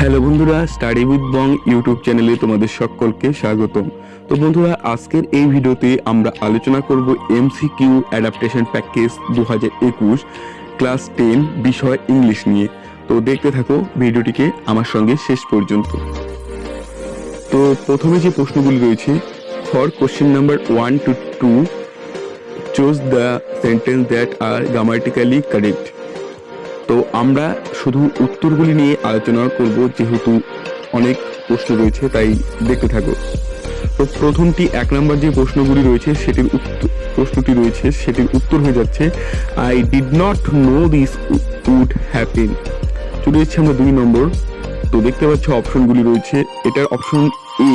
Hello বন্ধুরা, study with Bong YouTube চ্যানেলে তোমাদের সকলকে স্বাগতম। তো বন্ধুরা, আজকের এই ভিডিওতে আমরা আলোচনা করব এমসিকিউ অ্যাডাপ্টেশন প্যাকেজ 2021 ক্লাস 10 বিষয় ইংলিশ নিয়ে। তো দেখতে থাকো ভিডিওটিকে আমার সঙ্গে শেষ পর্যন্ত। তো প্রথমে যে প্রশ্নগুলি রয়েছে, for question number 1 to 2 choose the sentence that are grammatically correct. তো আমরা শুধু উত্তরগুলি নিয়ে আলোচনা করব, যেহেতু অনেক প্রশ্ন রয়েছে, তাই দেখতে থাকো। তো প্রথমটি 1 নম্বর যে প্রশ্নগুলি রয়েছে সেটির উত্তর হয়ে যাচ্ছে I did not know this would happen. চলে যাচ্ছে আমরা 2 নম্বর। তো দেখতে পাচ্ছ অপশনগুলি রয়েছে, এটার option A,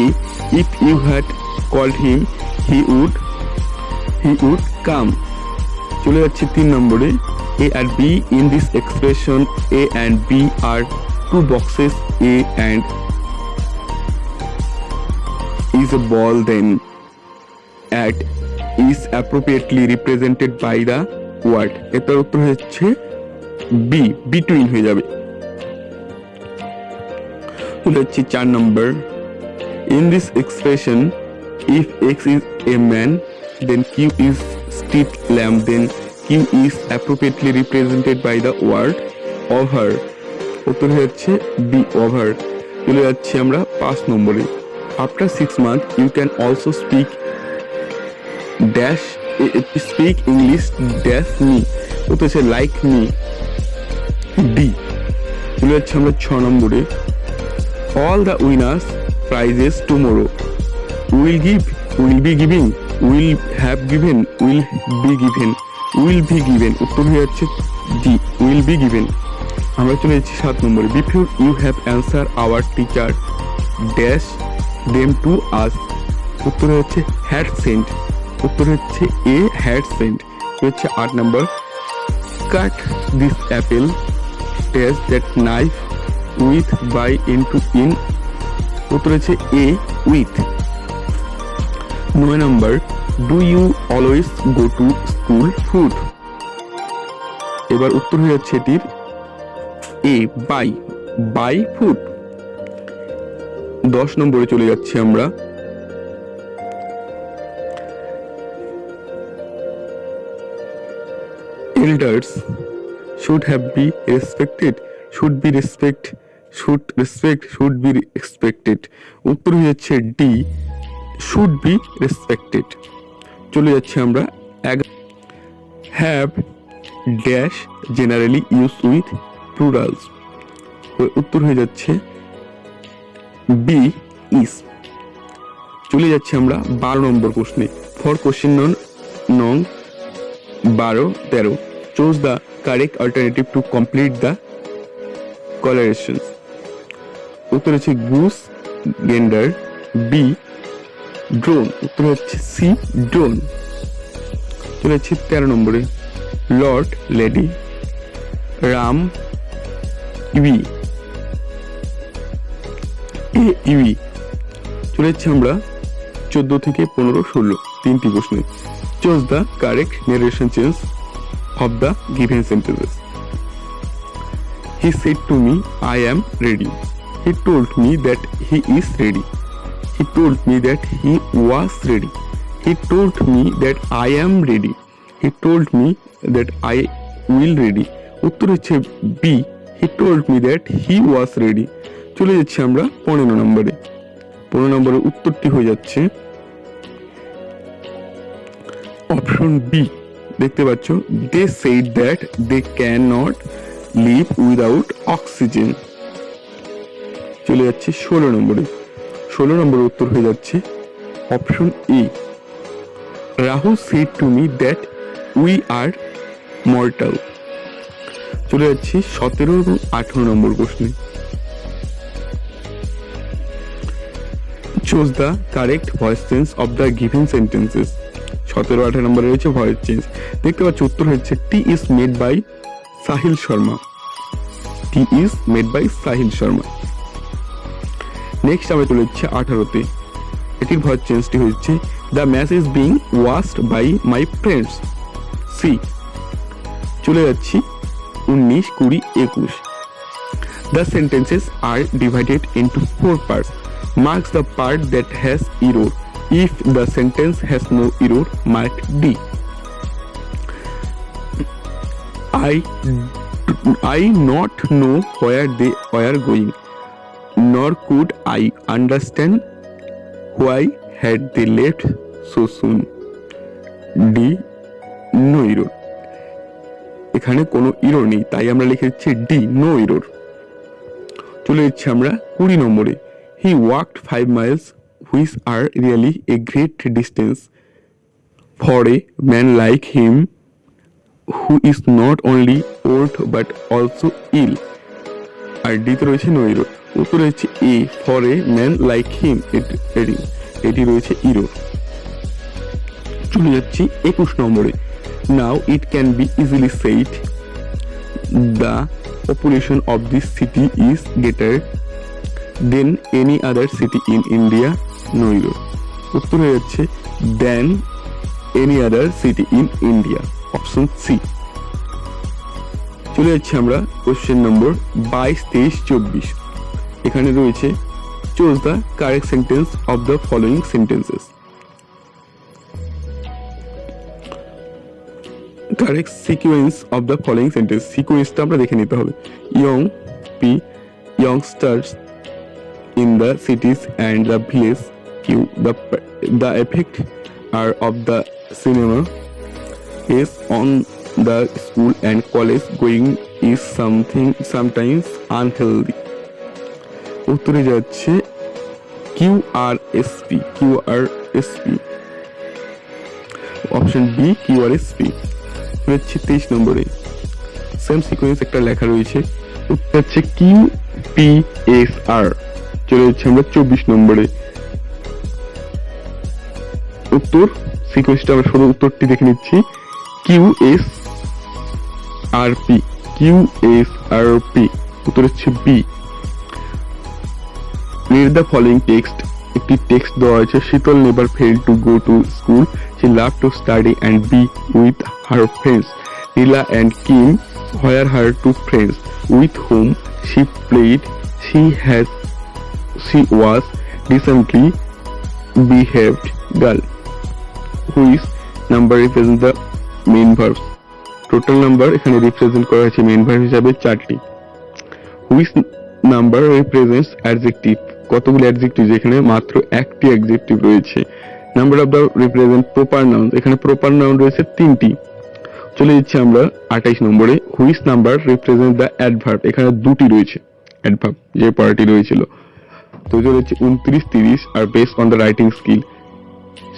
if you had called him he would come. চলে যাচ্ছে 3 নম্বরে, A and B in this expression. A and B are two boxes. A and is a ball, then at is appropriately represented by the word. এটার উত্তর হচ্ছে B, between হয়ে যাবে। হচ্ছে 4 নম্বর, in this expression if X is a man then Q is street lamp, then Q is appropriately represented by the word over. উত্তর হচ্ছে B, over। চলে যাচ্ছি আমরা 5 নম্বরে, after 6 months you can also speak English dash me। উত্তর হচ্ছে like me, D। চলে যাচ্ছি আমরা 6 নম্বরে, all the winners prizes tomorrow will be giving, will have given, will be given, will be given। উত্তর হয়ে যাচ্ছে জি, will be given। আমরা চলে যাচ্ছি 7 নম্বরে, before you have answer our teacher dash them to us. উত্তর হচ্ছে হ্যাড সেন্ট। উত্তর হচ্ছে এ, হ্যাড সেন্ট। হচ্ছে 8 number, cut this apple dash that knife with by into in. উত্তর হচ্ছে A, with. 9 number, do you always go to school food. এবার উত্তর হয়ে যাচ্ছে এটির এ, বাই ফুড। 10 নম্বরে চলে যাচ্ছি আমরা, elders should have B respected, should be respect, should be expected. উত্তর হয়ে যাচ্ছে ডি, should be respected। চলে যাচ্ছে আমরা have dash generally used with plurals। উত্তর হয়ে যাচ্ছে B, is। চলে যাচ্ছে আমরা 12 নম্বর প্রশ্নে, ফর কোশ্চেন নং 12-13 choose the correct alternative to complete the colorations। উত্তর হচ্ছে গুস, গেন্ডার, বি, ড্রোন। উত্তর হচ্ছে সি, ড্রোন। চলে যাচ্ছে 13 নম্বরে, Lord, lady, Ram, EV, EV. চলে যাচ্ছে আমরা 14 থেকে 15, 16 তিনটি প্রশ্নে, choose the correct narration change of the given sentences. He said to me I am ready, he told me that he is ready, he told me that he was ready, he told me that I am ready, he told me that I will ready। উত্তর হচ্ছে B, he told me that he was ready। চলে যাচ্ছি আমরা 15 নম্বরে। 15 নম্বরের উত্তরটি হয়ে যাচ্ছে অপশন বি। দেখতে পাচ্ছ, they said that they cannot live without oxygen। চলে যাচ্ছে 16 নম্বরে। 16 নম্বরের উত্তর হয়ে যাচ্ছে option A, Rahul said to me that we are mortal. চলে যাচ্ছি 17 এবং 18 নম্বর প্রশ্নে, choose the correct voice change of the given sentences. 17-18 নম্বরে রয়েছে ভয়েস চেঞ্জ। দেখতে পাচ্ছ উত্তর হচ্ছে tea is made by Sahil Sharma, tea is made by Sahil Sharma. Next আমরা চলে যাচ্ছি 18তে, এটির ভয়েস চেঞ্জটি হচ্ছে the match is being watched by my friends, C. চলে যাচ্ছি 19, 20, 21। The sentences are divided into 4 parts. Marks the part that has error. If the sentence has no error, mark D. I not know where they were going, nor could I understand why had they left so soon. D. No error. এখানে কোনো error নেই, তাই আমরা লিখেছি D, no error. চলে যাচ্ছি আমরা 20 নম্বরে। He walked 5 miles, which are really a great distance for a man like him, who is not only old but also ill. আর ডিতে রয়েছে নো ইরর। উত্তর হচ্ছে A, for a man like him, এটি রয়েছে ইরর। চলে যাচ্ছি 21 নম্বরে। Now it can be easily said the population of this city is greater than any other city in India. No error. উত্তর হয়ে যাচ্ছে than any other city in India. Option C. চলে যাচ্ছি আমরা কোশ্চেন নম্বর 22, 23, 24। এখানে রয়েছে choose the correct sentence of the following sentences. Correct sequence of the following sentence. সিকোয়েন্সটা আমরা দেখে নিতে হবে। Young P, youngsters in the cities and the village. Q, the effect are of the cinema is on the school and college going is sometimes unhealthy. উত্তরে যাচ্ছে QRSP. Option B QRSP। 23 নম্বরে same sequence একটা লেখা রয়েছে, উত্তর হচ্ছে QPSR। চলে যাচ্ছে আমরা 24 নম্বরে। উত্তর সিকোয়েন্সটা আমরা শুধু উত্তরটি দেখে নিচ্ছি। QSRP। উত্তর হচ্ছে B. Read the following text. একটি টেক্সট দেওয়া হয়েছে। Sheetal never fail to go to school, she loved to study and be with her friends. Rila and Kim were her two friends with whom she played. She was decently behaved girl. Which number represents the main verbs? Total number এখানে represent করা হয়েছে main verb হিসাবে 4টি। Which number represents adjective? কতগুলি adjective? যেখানে মাত্র একটি adjective রয়েছে। Number of the represent proper noun. এখানে প্রপার নাউন রয়েছে 3টি। চলে যাচ্ছি আমরা 28 নম্বরে। Which number represent the adverb? এখানে 2টি রয়েছে অ্যাডভার্ব, যে পরেরটি রয়েছিল। তো চলে যাচ্ছে 29, 30 আর based on the writing skill.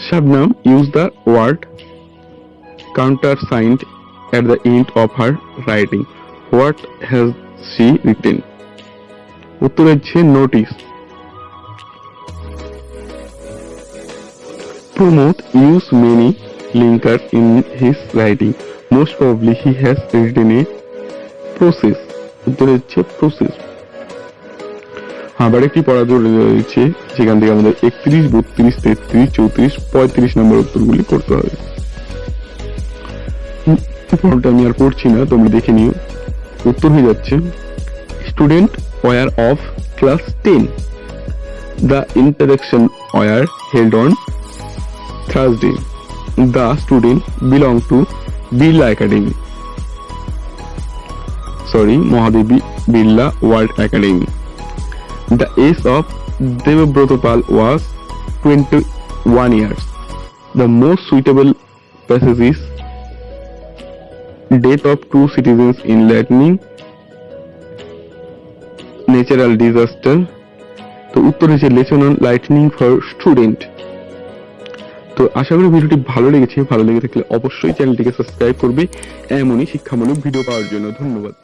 Shabnam use the word countersigned at the end of her writing. What has she written? উত্তর হচ্ছে notice. Pramod used many linkers in his writing. Most probably he has written a process. উত্তর হচ্ছে process. আবার একটি পড়া রয়েছে, যেখান থেকে আমাদের 31, 32, 33, 34, 35 নম্বর উত্তরগুলি করতে হবে। পড়াটা আমি আর পড়ছি না, তোমরা দেখে নিও। উত্তর হয়ে যাচ্ছে student were of class 10. The interaction were held on Thursday. The student belong to Birla Academy. Mahadevi Birla World Academy. The age of Devabrata Pal was 21 years. The most suitable passage is death of 2 citizens in lightning natural disaster. তো উত্তর হচ্ছে lesson on lightning for student. তো আশা করি ভিডিওটি ভালো লেগেছে। ভালো লেগে থাকলে অবশ্যই চ্যানেলটিকে সাবস্ক্রাইব করবে এমনই শিক্ষামূলক ভিডিও পাওয়ার জন্য। ধন্যবাদ।